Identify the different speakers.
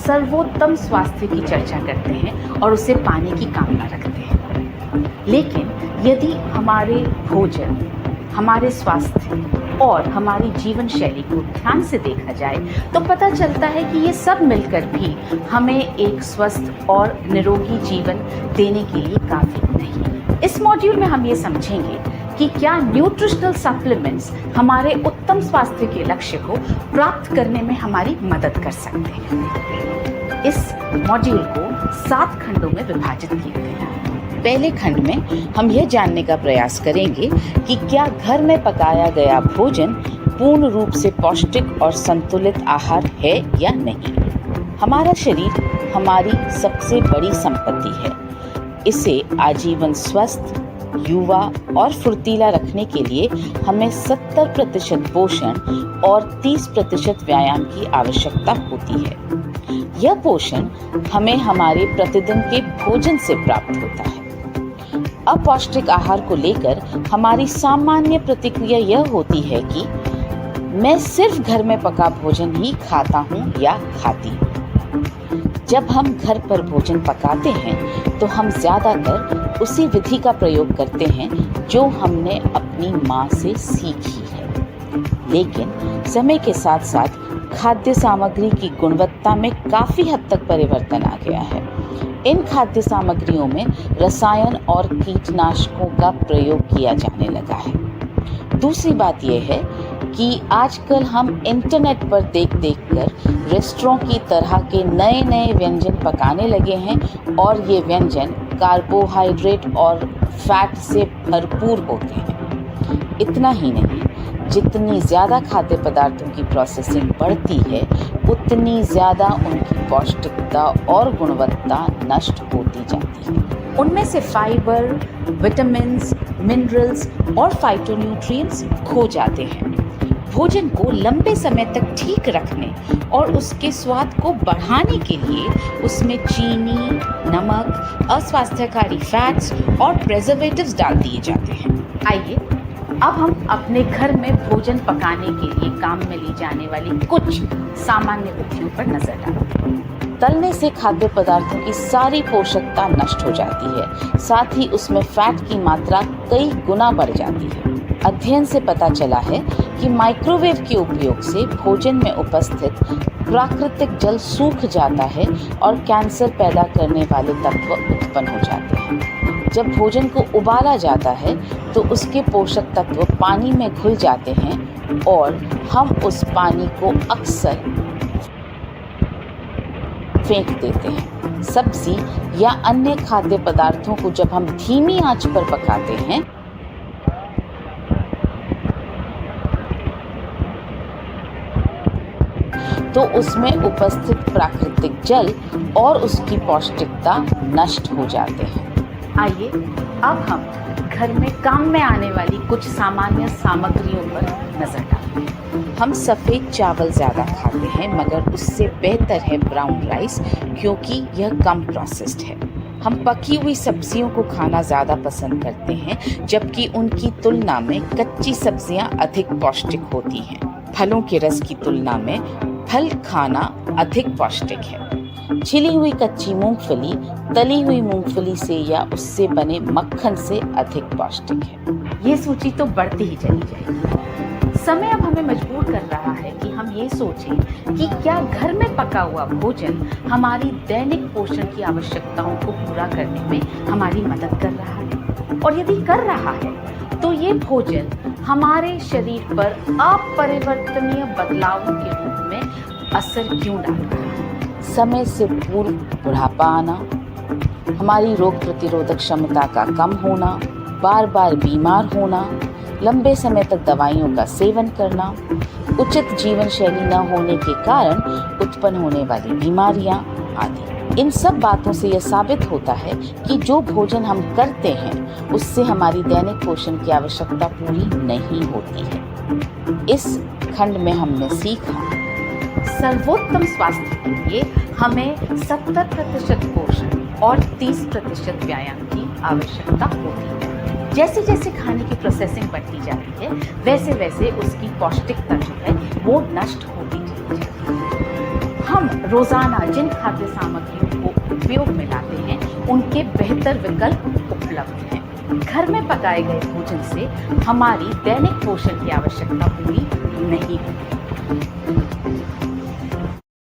Speaker 1: सर्वोत्तम स्वास्थ्य की चर्चा करते हैं और उसे पाने की कामना रखते हैं। लेकिन यदि हमारे भोजन, हमारे स्वास्थ्य और हमारी जीवन शैली को ध्यान से देखा जाए तो पता चलता है कि ये सब मिलकर भी हमें एक स्वस्थ और निरोगी जीवन देने के लिए काफ़ी नहीं। इस मॉड्यूल में हम ये समझेंगे कि क्या न्यूट्रिशनल सप्लीमेंट्स हमारे उत्तम स्वास्थ्य के लक्ष्य को प्राप्त करने में हमारी मदद कर सकते हैं। इस मॉड्यूल को 7 खंडों में विभाजित किया गया है। पहले खंड में हम यह जानने का प्रयास करेंगे कि क्या घर में पकाया गया भोजन पूर्ण रूप से पौष्टिक और संतुलित आहार है या नहीं। हमारा शरीर हमारी सबसे बड़ी संपत्ति है। इसे आजीवन स्वस्थ, युवा और फुर्तीला रखने के लिए हमें 70% पोषण और 30% व्यायाम की आवश्यकता होती है। यह पोषण हमें हमारे प्रतिदिन के भोजन से प्राप्त होता है। अपौष्टिक आहार को लेकर हमारी सामान्य प्रतिक्रिया यह होती है कि मैं सिर्फ घर में पका भोजन ही खाता हूँ या खाती हूँ। जब हम घर पर भोजन पकाते हैं तो हम ज़्यादातर उसी विधि का प्रयोग करते हैं जो हमने अपनी माँ से सीखी है। लेकिन समय के साथ साथ खाद्य सामग्री की गुणवत्ता में काफ़ी हद तक परिवर्तन आ गया है। इन खाद्य सामग्रियों में रसायन और कीटनाशकों का प्रयोग किया जाने लगा है। दूसरी बात यह है कि आजकल हम इंटरनेट पर देख कर रेस्टोरेंट की तरह के नए नए व्यंजन पकाने लगे हैं और ये व्यंजन कार्बोहाइड्रेट और फैट से भरपूर होते हैं। इतना ही नहीं, जितनी ज़्यादा खाद्य पदार्थों की प्रोसेसिंग बढ़ती है उतनी ज़्यादा उनकी पौष्टिकता और गुणवत्ता नष्ट होती जाती है। उनमें से फाइबर, विटामिन्स, मिनरल्स और फाइटोन्यूट्रिएंट्स खो जाते हैं। भोजन को लंबे समय तक ठीक रखने और उसके स्वाद को बढ़ाने के लिए उसमें चीनी, नमक, अस्वास्थ्यकारी फैट्स और प्रिजर्वेटिव्स डाल दिए जाते हैं। आइए अब हम अपने घर में भोजन पकाने के लिए काम में ली जाने वाली कुछ सामान्य विधियों पर नजर डालते हैं। तलने से खाद्य पदार्थों की सारी पोषकता नष्ट हो जाती है, साथ ही उसमें फैट की मात्रा कई गुना बढ़ जाती है। अध्ययन से पता चला है कि माइक्रोवेव के उपयोग से भोजन में उपस्थित प्राकृतिक जल सूख जाता है और कैंसर पैदा करने वाले तत्व उत्पन्न हो जाते हैं। जब भोजन को उबाला जाता है तो उसके पोषक तत्व पानी में घुल जाते हैं और हम उस पानी को अक्सर फेंक देते हैं। सब्जी या अन्य खाद्य पदार्थों को जब हम धीमी आंच पर पकाते हैं तो उसमें उपस्थित प्राकृतिक जल और उसकी पौष्टिकता नष्ट हो जाते हैं। आइए अब हम घर में काम में आने वाली कुछ सामान्य सामग्रियों पर नजर डालते हैं। हम सफ़ेद चावल ज़्यादा खाते हैं मगर उससे बेहतर है ब्राउन राइस क्योंकि यह कम प्रोसेस्ड है। हम पकी हुई सब्जियों को खाना ज़्यादा पसंद करते हैं जबकि उनकी तुलना में कच्ची सब्जियां अधिक पौष्टिक होती हैं। फलों के रस की तुलना में फल खाना अधिक पौष्टिक है। छिली हुई कच्ची मूंगफली तली हुई मूंगफली से या उससे बने मक्खन से अधिक पौष्टिक है। ये सूची तो बढ़ती ही चली जाएगी। समय अब हमें मजबूर कर रहा है कि हम ये सोचें कि क्या घर में पका हुआ भोजन हमारी दैनिक पोषण की आवश्यकताओं को पूरा करने में हमारी मदद कर रहा है, और यदि कर रहा है तो ये भोजन हमारे शरीर पर अपरिवर्तनीय बदलावों के रूप में असर क्यों डाल रहा है। समय से पूर्व बुढ़ापा आना, हमारी रोग प्रतिरोधक क्षमता का कम होना, बार बार बीमार होना, लंबे समय तक दवाइयों का सेवन करना, उचित जीवन शैली न होने के कारण उत्पन्न होने वाली बीमारियां आदि। इन सब बातों से यह साबित होता है कि जो भोजन हम करते हैं उससे हमारी दैनिक पोषण की आवश्यकता पूरी नहीं होती है। इस खंड में हमने सीखा सर्वोत्तम स्वास्थ्य के लिए हमें 70% पोषण और 30% व्यायाम की आवश्यकता होती है। जैसे जैसे खाने की प्रोसेसिंग बढ़ती जाती है वैसे वैसे उसकी पौष्टिकता जो है वो नष्ट होती चली जाती है। हम रोज़ाना जिन खाद्य सामग्रियों को उपयोग में लाते हैं उनके बेहतर विकल्प उपलब्ध हैं। घर में पकाए गए भोजन से हमारी दैनिक पोषण की आवश्यकता पूरी